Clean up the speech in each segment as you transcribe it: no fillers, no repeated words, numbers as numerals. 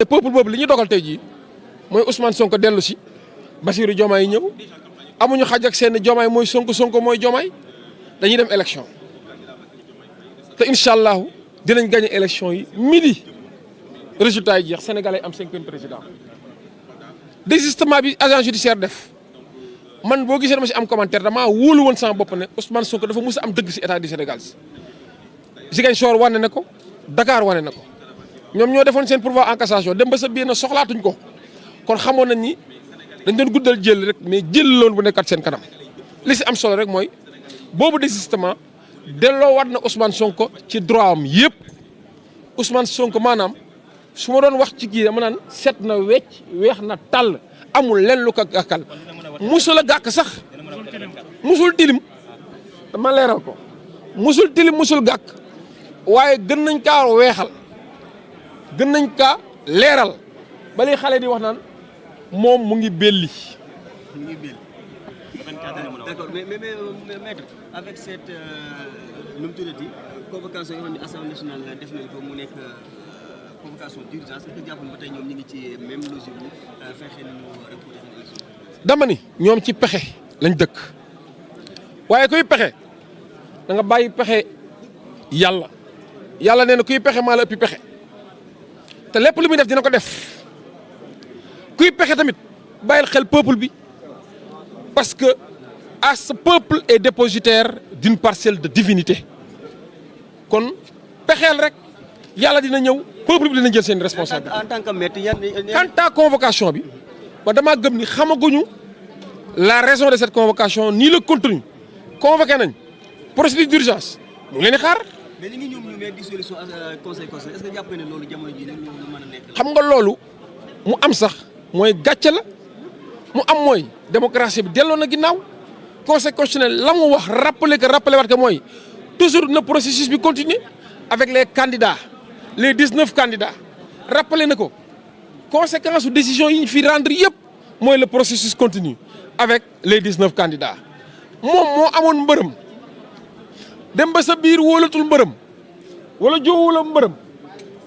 et peuple boobu li ñu dogal tey jii mooy Ousmane Sonko dellu si Bassirou Diomaye ñëw amuñu xaj ak seen Diomaye mooy Sonko mooy Diomaye dañuy dem élection te incha allahu dinañ gagné élection yi midi résultat yi jeex sénégalais am 5e président. désistement bi agent judiciaire def man boo gisee dama si am commentaire damaa wóolu woon sama bopp ne Ousmane Sonko dafa mus a am dëgg si état du Sénégal si. Ziguinchor wane na ko Dakar wane na ko ñoom ñoo defoon seen pourvoi en cassation dem ba sa biir na soxlaatuñ ko kon xamoon nañ ni dañ doon guddal jël rek mais jël loon bu nekkat seen kanam li si am solo rek mooy boobu désistement delloo waat na Ousmane Sonko ci droit am yëpp Ousmane Sonko maanaam su ma doon wax ci kii dama naan set na wecc weex na tàll amul lenn lu ko gàkkal musul a gàkk sax musul tilim dama leeral ko musul tilim musul gàkk waaye gën nañ kaa weexal gën nañ kaa leeral ba li xale di wax naan moom mu ngi belli. mu ngi belli. D'accord, mais maître avec cette nu mu tuddati convocation yoo xam ne Assemblée nationale def nañ ko mu nekk convocation d'urgence est-ce que jàpp ba tey ñoom ñu ngi ci même logique bu fexe nañu reporter seen élection. dama ni ñoom ci pexe lañ dëkk waaye kuy pexe da nga bàyyi pexe yàlla nee na kuy pexe maa la ëppi pexe te lépp lu muy def dina ko def kuy pexe tamit bàyyil xel peuple bi parce que à ce peuple est dépositaire d'une parcelle de divinité kon pexeel rek yàlla dina ñëw peuple bi dina jël seen responsabilité. En tant que maître quant à convocation bi ba damaa gëm ni xamaguñu la raison de cette convocation ni le contenu convoqué nañ procédure d'urgence ñu ngi leen di xaar. mais li ngi ñoom ñu mais dissolution conseil constitutionnel est-ce que jàpp ne loolu jamono ji lu mën a nekk. xam nga loolu mu am sax mooy gàcce la mu am mooy démocratie bi delloo na ginnaaw conseil constitutionnel la mu wax rappelé waat que mooy toujours le processus bi continue avec les candidats les 19 candidats rappelé na ko conséquence su décision yi ñu fi rendre yëpp mooy le processus continue avec les 19 candidats moom moo amoon mbërëm dem ba sa biir wóolatul mbërëm wala joowula mbërëm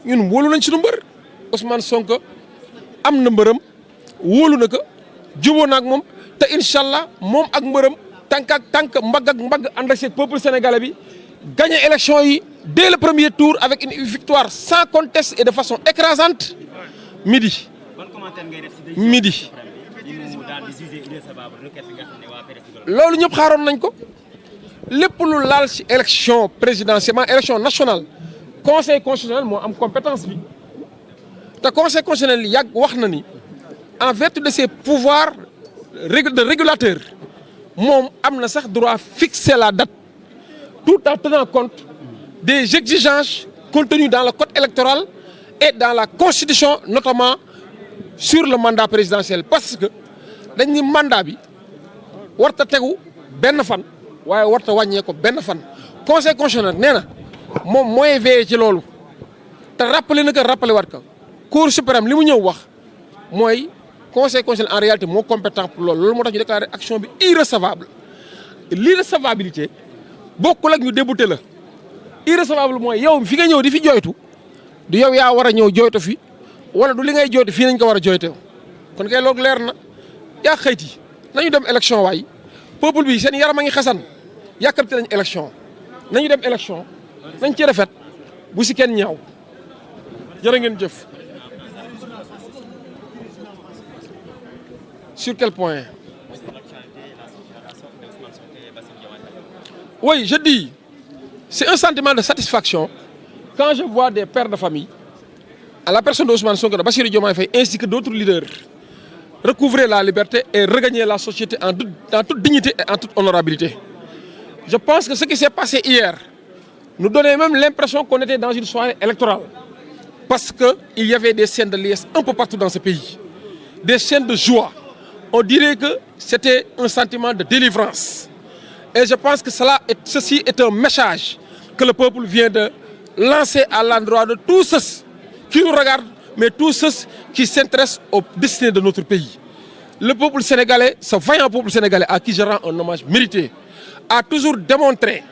ñun wóolu nañ suñu mbër Ousmane Sonko am na mbërëm wóolu na ko jubóo na ak moom te incha allah moom ak mbërëm tànk ak tànk mbagg ak mbagg ànd ak peuple sénégalais bi gagné élection yi dès le premier tour avec une victoire sans conteste et de façon écrasante midi. midi. loolu ñëpp xaaroon nañ ko lépp lu laal ci élection présidentielle élection nationale conseil constitutionnel moo am compétence bi te conseil constitutionnel yàgg wax na ni en vertu de ses pouvoirs de régulateur moom am na sax droit fixer la date tout en tenant compte des exigences contenues dans le code électoral et dans la constitution notamment sur le mandat présidentiel parce que dañ ni mandat bi warta tegu benn fan waaye warta wàññee ko benn fan conseil constitutionnel nee na moom mooy veillé ci loolu te rappelé na ko rappelé waat ko cour suprême li mu ñëw wax mooy conseil constitutionnel en réalité moo compétent pour loolu moo tax ñu déclaré action bi irrecevable l'irrecevabilité bokkul ak ñu débouté la irrecevable mooy yow fi nga ñëw di fi jooytu du yow yaa war a ñëw jooytu fi wala du li ngay jooytu fii nañ ko war a jooytoo kon kay loolu leer na yaa xëyti nañu dem élection waay peuple bi seen yaram a ngi xasan yàkkamti nañ élection nañu dem élection nañ ci rafet bu si kenn ñaaw jërë ngeen jëf. Sur quel point? Oui, je dis, c'est un sentiment de satisfaction quand je vois des pères de famille, à la personne d'Ousmane Sonko, de Bassirou Diomaye Faye, ainsi que d'autres leaders, recouvrer la liberté et regagner la société en toute dignité et en toute honorabilité. Je pense que ce qui s'est passé hier nous donnait même l'impression qu'on était dans une soirée électorale. Parce qu'il y avait des scènes de liesse un peu partout dans ce pays. Des scènes de joie. On dirait que c'était un sentiment de délivrance. Et je pense que ceci est un message que le peuple vient de lancer à l'endroit de tous ceux qui nous regardent, mais tous ceux qui s'intéressent aux destinées de notre pays. Le peuple sénégalais, ce vaillant peuple sénégalais à qui je rends un hommage mérité, a toujours démontré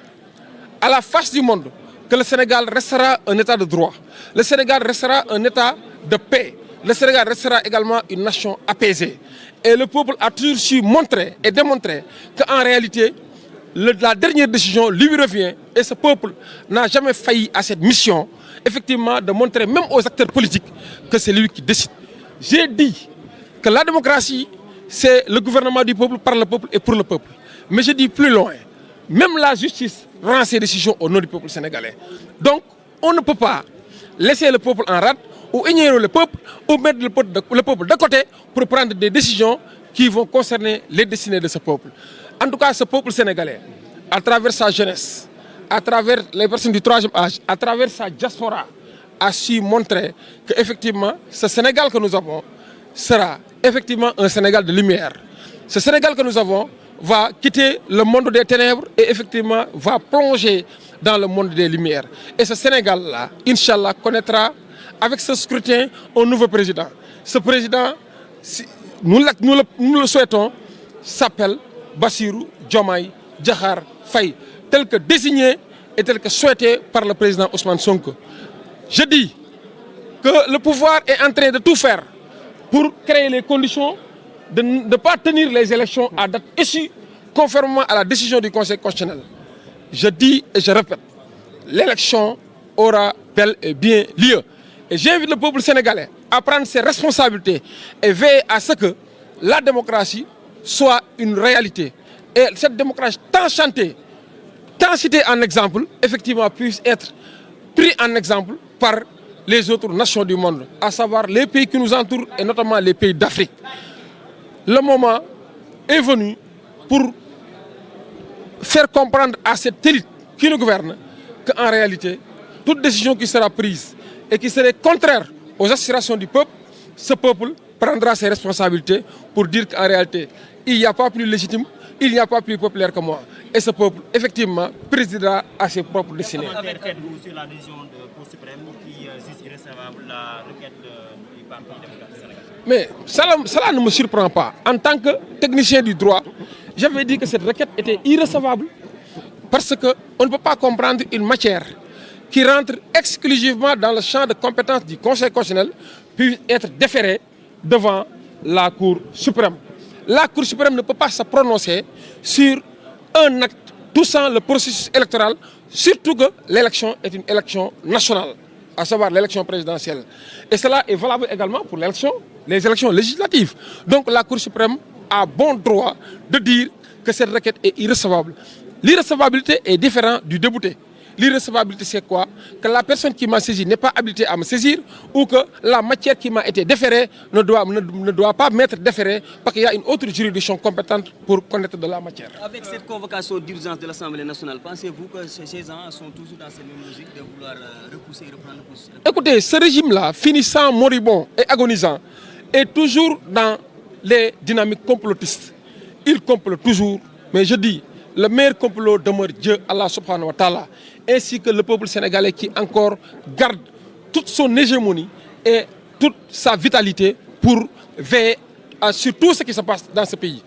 à la face du monde que le Sénégal restera un état de droit. Le Sénégal restera un état de paix. le Sénégal restera également une nation apaisée. Et le peuple a toujours su montrer et démontrer qu'en réalité, la dernière décision lui revient. Et ce peuple n'a jamais failli à cette mission, effectivement, de montrer même aux acteurs politiques que c'est lui qui décide. J'ai dit que la démocratie, c'est le gouvernement du peuple, par le peuple et pour le peuple. Mais je dis plus loin, même la justice rend ses décisions au nom du peuple sénégalais. Donc, on ne peut pas laisser le peuple en rade ou ignorer le peuple ou mettre le peuple de côté pour prendre des décisions qui vont concerner les destinées de ce peuple. En tout cas, ce peuple sénégalais, à travers sa jeunesse, à travers les personnes du troisième âge, à travers sa diaspora, a su montrer qu'effectivement, ce Sénégal que nous avons sera effectivement un Sénégal de lumière. Ce Sénégal que nous avons va quitter le monde des ténèbres et effectivement va plonger dans le monde des lumières. Et ce Sénégal-là, Inch'Allah, connaîtra avec ce scrutin un nouveau président. Ce président, nous le souhaitons, s'appelle Bassirou Diomaye Diakhar Faye, tel que désigné et tel que souhaité par le président Ousmane Sonko. Je dis que le pouvoir est en train de tout faire pour créer les conditions de ne pas tenir les élections à date issue, conformément à la décision du Conseil constitutionnel. Je dis et je répète, l'élection aura bel et bien lieu. Et j'invite le peuple sénégalais à prendre ses responsabilités et veiller à ce que la démocratie soit une réalité. Et cette démocratie tant chantée, tant citée en exemple, effectivement puisse être pris en exemple par les autres nations du monde, à savoir les pays qui nous entourent et notamment les pays d'Afrique. Le moment est venu pour faire comprendre à cette élite qui nous gouverne qu'en réalité, toute décision qui sera prise et qui serait contraire aux aspirations du peuple, ce peuple prendra ses responsabilités pour dire qu'en réalité, il n'y a pas plus légitime, il n'y a pas plus populaire que moi. Et ce peuple, effectivement, présidera à ses propres destinées. Comment faites-vous sur la décision de la Cour suprême qui juge irrecevable la requête du Parti démocratique sénégalais? Mais cela ne me surprend pas. En tant que technicien du droit, j'avais dit que cette requête était irrecevable parce qu'on ne peut pas comprendre une matière qui rentre exclusivement dans le champ de compétences du Conseil constitutionnel puis être déférée devant la Cour suprême. La Cour suprême ne peut pas se prononcer sur un acte touchant le processus électoral, surtout que l'élection est une élection nationale, à savoir l'élection présidentielle. Et cela est valable également pour les élections législatives. Donc la Cour suprême a bon droit de dire que cette requête est irrecevable. L'irrecevabilité est différente du débouté. L'irrecevabilité, c'est quoi? Que la personne qui m'a saisi n'est pas habilitée à me saisir ou que la matière qui m'a été déférée ne doit pas m'être déférée parce qu'il y a une autre juridiction compétente pour connaître de la matière. Avec cette convocation d'urgence de l'Assemblée nationale, pensez-vous que ces gens sont toujours dans cette même logique de vouloir repousser et reprendre le processus? Écoutez, ce régime-là, finissant moribond et agonisant, est toujours dans les dynamiques complotistes. Il complote toujours, mais je dis, le meilleur complot demeure Dieu, Allah subhanahu wa ta'ala, ainsi que le peuple sénégalais qui encore garde toute son hégémonie et toute sa vitalité pour veiller sur tout ce qui se passe dans ce pays.